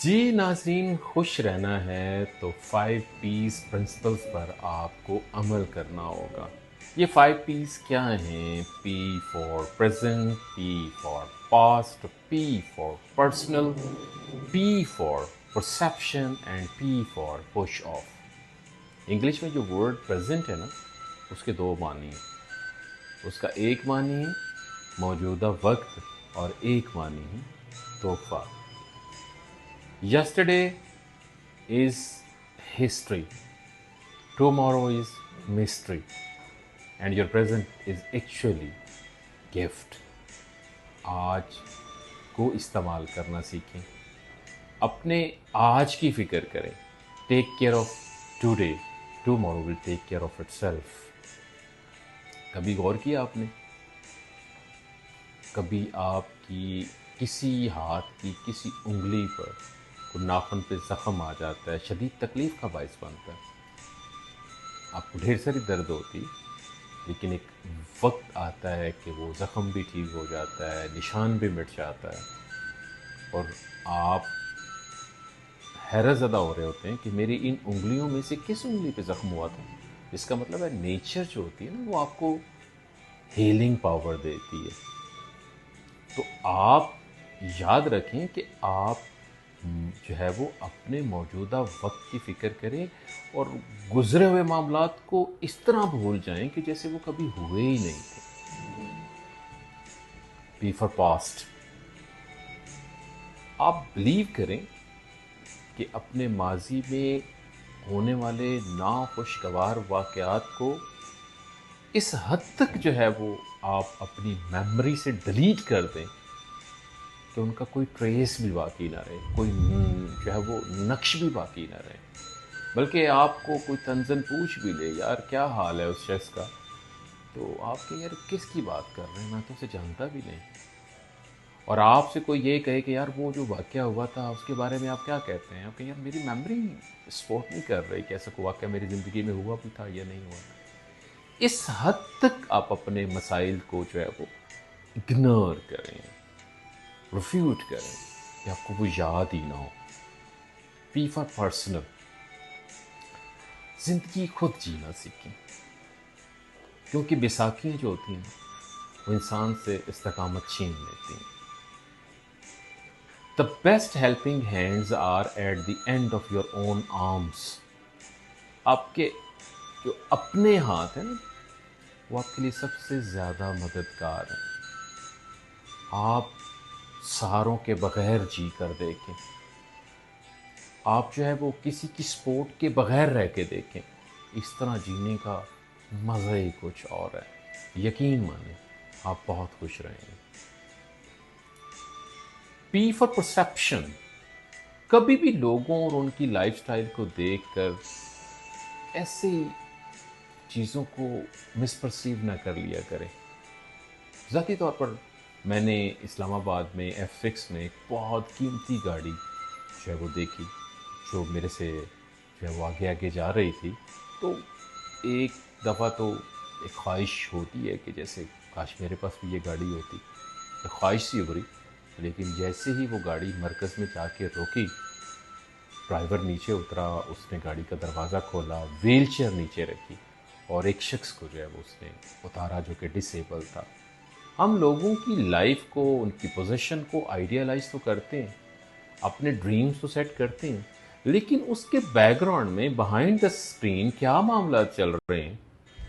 जी नाज़रीन, खुश रहना है तो 5 पीस प्रिंसिपल्स पर आपको अमल करना होगा। ये 5 पीस क्या हैं? P for present, P for past, P for personal, P for perception and P for push of. English में जो वर्ड प्रेजेंट है ना, उसके दो मानी हैं। उसका एक मानी है मौजूदा वक्त और एक मानी है तोहफा। Yesterday is history, tomorrow is mystery, and your present is actually gift. आज को इस्तेमाल करना सीखें, अपने आज की फिक्र करें। Take care of today, tomorrow will take care of itself. कभी गौर किया आपने? कभी आपकी किसी हाथ की किसी उंगली पर कोई नाखून पे ज़ख़म आ जाता है, शदीद तकलीफ़ का बायस बनता है। आपको ढेर सारी दर्द होती, लेकिन एक वक्त आता है कि वो ज़ख़म भी ठीक हो जाता है, निशान भी मिट जाता है, और आप हैरत ज़दा हो रहे होते हैं कि मेरी इन उंगलियों में से किस उंगली पे ज़ख़म हुआ था। इसका मतलब है नेचर जो होती है ना, वो आपको हीलिंग पावर देती है। तो आप याद रखें कि आप जो है वो अपने मौजूदा वक्त की फ़िक्र करें और गुज़रे हुए मामलात को इस तरह भूल जाएं कि जैसे वो कभी हुए ही नहीं थे। P for past. आप बिलीव करें कि अपने माजी में होने वाले नाखुशगवार वाक़यात को इस हद तक जो है वो आप अपनी मेमोरी से डिलीट कर दें कि उनका कोई ट्रेस भी बाकी ना रहे, कोई जो है वो नक्श भी बाकी ना रहे। बल्कि आपको कोई तंज़न पूछ भी ले, यार क्या हाल है उस शख्स का, तो आप कहें यार किसकी बात कर रहे हैं, मैं तो उसे जानता भी नहीं। और आपसे कोई ये कहे कि यार वो जो वाक़या हुआ था उसके बारे में आप क्या कहते हैं, आप कहें यार मेरी मेमोरी सपोर्ट नहीं कर रही कि ऐसा कोई वाक़या मेरी ज़िंदगी में हुआ भी था या नहीं हुआ था। इस हद तक आप अपने मसाइल को जो है वो इग्नोर करें, रिफ्यूट करें कि आपको वो याद ही ना हो। P for personal. ज़िंदगी खुद जीना सीखें, क्योंकि बैसाखियाँ जो होती हैं वो इंसान से इस्तकामत छीन लेती हैं। The best helping hands are at the end of your own arms. आपके जो अपने हाथ हैं ना, वो आपके लिए सबसे ज़्यादा मददगार हैं। आप सहारों के बगैर जी कर देखें, आप जो है वो किसी की सपोर्ट के बगैर रह के देखें, इस तरह जीने का मज़ा ही कुछ और है। यकीन माने आप बहुत खुश रहेंगे। P for perception. कभी भी लोगों और उनकी लाइफस्टाइल को देखकर ऐसे चीज़ों को मिसपर्सीव ना कर लिया करें। ज़ाती तौर पर मैंने इस्लामाबाद में F6 में एक बहुत कीमती गाड़ी जो है वो देखी, जो मेरे से जो है वो आगे आगे जा रही थी। तो एक दफ़ा तो एक ख्वाहिश होती है कि जैसे काश मेरे पास भी ये गाड़ी होती, एक ख्वाहिश सी उभरी। लेकिन जैसे ही वो गाड़ी मरकज़ में जाके रुकी, ड्राइवर नीचे उतरा, उसने गाड़ी का दरवाज़ा खोला, व्हील चेयर नीचे रखी और एक शख्स को जो है वो उसने उतारा जो कि डिसेबल था। हम लोगों की लाइफ को, उनकी पोजीशन को आइडियलाइज तो करते हैं, अपने ड्रीम्स तो सेट करते हैं, लेकिन उसके बैकग्राउंड में बिहाइंड द स्क्रीन क्या मामला चल रहे हैं,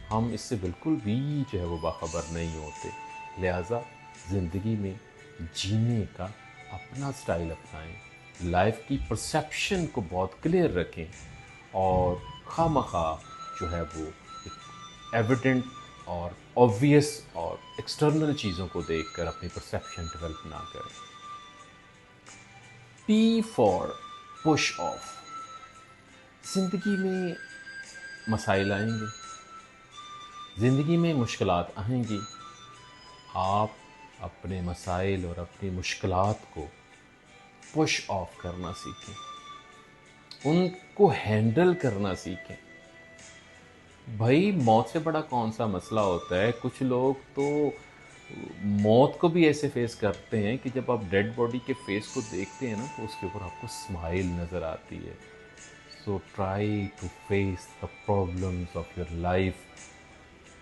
हम इससे बिल्कुल भी जो है वो बाखबर नहीं होते। लिहाजा ज़िंदगी में जीने का अपना स्टाइल अपनाएं, लाइफ की परसेप्शन को बहुत क्लियर रखें और खामखा जो है वो एविडेंट और ऑब्वियस और एक्सटर्नल चीज़ों को देखकर अपनी परसेप्शन डेवलप ना करें। P for push of. ज़िंदगी में मसाइल आएंगे, ज़िंदगी में मुश्किलात आएंगी। आप अपने मसाइल और अपनी मुश्किलात को पुश ऑफ करना सीखें, उनको हैंडल करना सीखें। भाई मौत से बड़ा कौन सा मसला होता है। कुछ लोग तो موت کو بھی ایسے فیس کرتے ہیں کہ جب آپ ڈیڈ باڈی کے فیس کو دیکھتے ہیں نا تو اس کے اوپر آپ کو اسمائل نظر آتی ہے. So try to face the problems of your life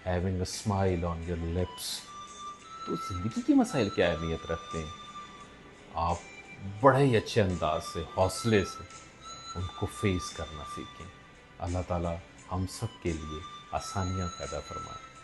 having a smile on your lips. تو زندگی کے مسائل کیا اہمیت رکھتے ہیں؟ آپ بڑے ہی اچھے انداز سے حوصلے سے ان کو فیس کرنا سیکھیں. اللہ تعالیٰ ہم سب کے لیے آسانیاں پیدا فرمائیں.